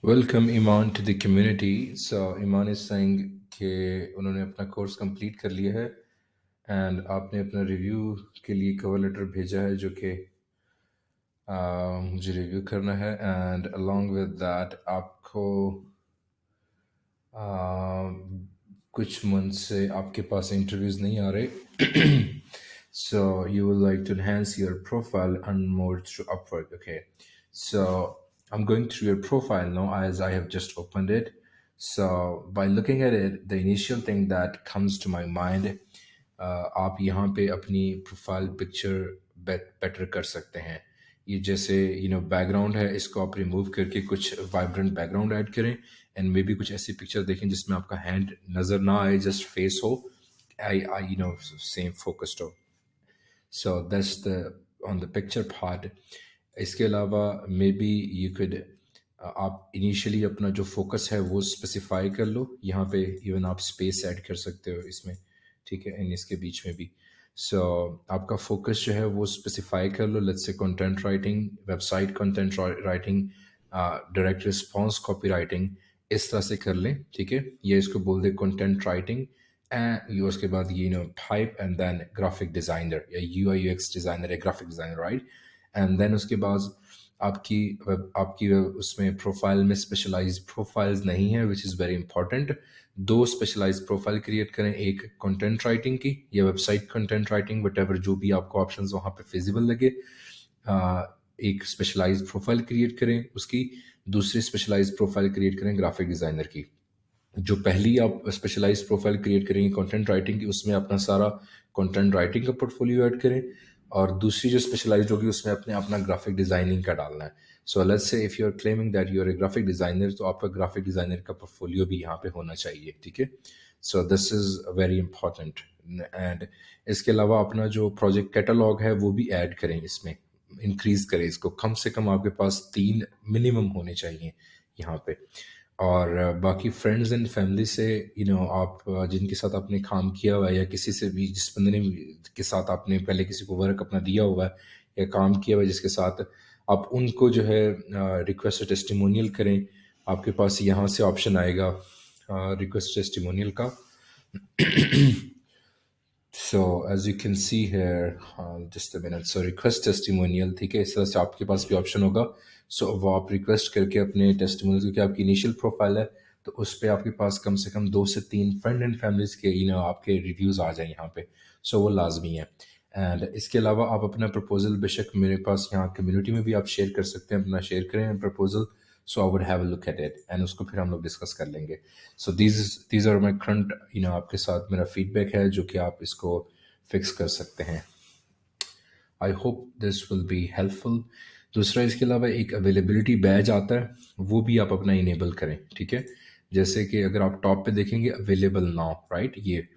Welcome Iman to the community. So Iman is saying कि उन्होंने अपना कोर्स कंप्लीट कर लिया है एंड आपने अपना रिव्यू के लिए कवर लेटर भेजा है जो कि मुझे रिव्यू करना है एंड अलोंग विद दैट आपको कुछ मंथ से आपके पास इंटरव्यूज नहीं आ रहे so you would like to enhance your profile and more through Upwork. Okay, so I'm going through your profile now as I have just opened it. So by looking at it, the initial thing that comes to my mind, आप यहाँ पे अपनी profile picture better कर सकते हैं। ये जैसे background है, इसको आप रिमूव करके कुछ वाइब्रेंट बैकग्राउंड ऐड करें एंड मे बी कुछ ऐसी पिक्चर देखें जिसमें आपका हैंड नज़र ना आए, जस्ट फेस हो, आई सेम फोकस्ड हो। So that's the on the picture part. इसके अलावा मे बी यू कुड आप इनिशियली अपना जो फोकस है वो स्पेसिफाई कर लो। यहाँ पे इवन आप स्पेस ऐड कर सकते हो इसमें, ठीक है, इन इसके बीच में भी। सो आपका फोकस जो है वो स्पेसिफाई कर लो। Let's say content writing, website content writing, direct response copy writing, इस तरह से कर लें, ठीक है। ये इसको बोल दे कंटेंट राइटिंग एंड ये उसके बाद ये type and then graphic designer या यूआई यूएक्स डिज़ाइनर या graphic designer, right. And then उसके बाद उसमें प्रोफाइल में स्पेशलाइज प्रोफाइल्स नहीं है, विच इज़ वेरी इंपॉर्टेंट। दो स्पेशलाइज प्रोफाइल क्रिएट करें, एक कंटेंट राइटिंग की या website content writing, whatever जो भी आपको ऑप्शन वहाँ पे फिजिबल लगे। एक स्पेशलाइज प्रोफाइल क्रिएट करें उसकी, दूसरी स्पेशलाइज प्रोफाइल क्रिएट करें ग्राफिक डिज़ाइनर की। जो पहली आप स्पेशलाइज्ड प्रोफाइल क्रिएट करेंगे कंटेंट राइटिंग की, उसमें अपना सारा कंटेंट राइटिंग का पोर्टफोलियो ऐड करें, और दूसरी जो स्पेशलाइज्ड होगी उसमें अपने अपना ग्राफिक डिजाइनिंग का डालना है। So let's say if you are claiming that you are a graphic designer, तो आपका ग्राफिक डिजाइनर का पोर्टफोलियो भी यहाँ पे होना चाहिए, ठीक है। So this is very important. And इसके अलावा अपना जो प्रोजेक्ट कैटलॉग है वो भी ऐड करें, इसमें इंक्रीज करें इसको, कम से कम आपके पास 3 मिनिमम होने चाहिए यहाँ पे। और बाकी फ्रेंड्स एंड फैमिली से आप जिनके साथ आपने काम किया हुआ है, या किसी से भी जिस बंदे ने के साथ आपने पहले किसी को वर्क अपना दिया हुआ है या काम किया हुआ है जिसके साथ, आप उनको जो है रिक्वेस्ट टेस्टिमोनियल करें। आपके पास यहाँ से ऑप्शन आएगा रिक्वेस्ट टेस्टिमोनियल का। So as you can see here, just a minute, so request testimonial, ठीक है, इस तरह से आपके पास भी ऑप्शन होगा। सो वो आप रिक्वेस्ट करके अपने टेस्टिमोनियल, क्योंकि आपकी इनिशियल प्रोफाइल है तो उस पर आपके पास कम से कम 2 से 3 फ्रेंड एंड फैमिलीज के आपके रिव्यूज़ आ जाए यहाँ पे। सो वो लाजमी है। एंड इसके अलावा आप अपना प्रपोजल बेशक मेरे पास यहाँ कम्युनिटी में भी आप शेयर कर सकते हैं, अपना शेयर करें proposal. So I would have a look at it and उसको फिर हम लोग डिस्कस कर लेंगे। So these are my current, आपके साथ मेरा फीडबैक है जो कि आप इसको फिक्स कर सकते हैं। आई hope this will be helpful. दूसरा, इसके अलावा एक अवेलेबिलिटी बैज आता है, वो भी आप अपना इनेबल करें, ठीक है। जैसे कि अगर आप टॉप पे देखेंगे अवेलेबल नाउ, राइट, ये।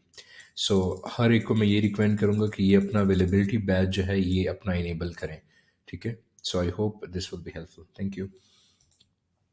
सो हर एक को मैं ये रिकमेंड करूँगा कि ये अपना अवेलेबिलिटी बैज जो है ये अपना इनेबल करें, ठीक है। So I hope this will be helpful. Thank you.